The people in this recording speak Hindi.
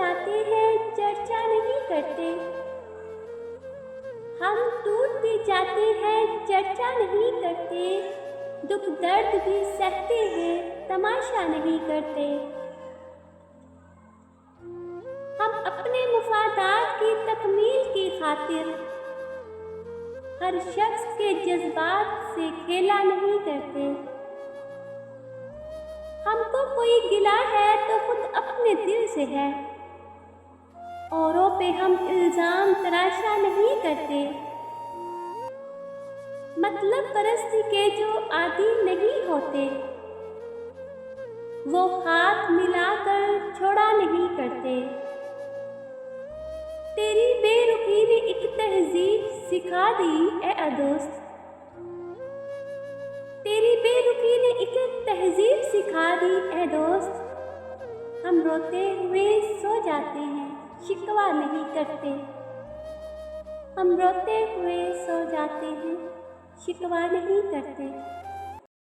जाते हैं, चर्चा नहीं करते। हम टूट भी जाते हैं, चर्चा नहीं करते। दुख दर्द भी सहते हैं, तमाशा नहीं करते। हम अपने मुफादात की तकमील की खातिर हर शख्स के जज्बात से खेला नहीं करते। हमको कोई गिला है तो खुद अपने दिल से है, औरों पे हम इल्ज़ाम तराशा नहीं करते। मतलब परस्ती के जो आदी नहीं होते, वो हाथ मिलाकर छोड़ा नहीं करते। तेरी बेरुखी ने एक तहजीब सिखा दी ए दोस्त, तेरी बेरुखी ने एक तहजीब सिखा दी ए दोस्त। हम रोते हुए सो जाते हैं, शिकवा नहीं करते। हम रोते हुए सो जाते हैं, शिकवा नहीं करते।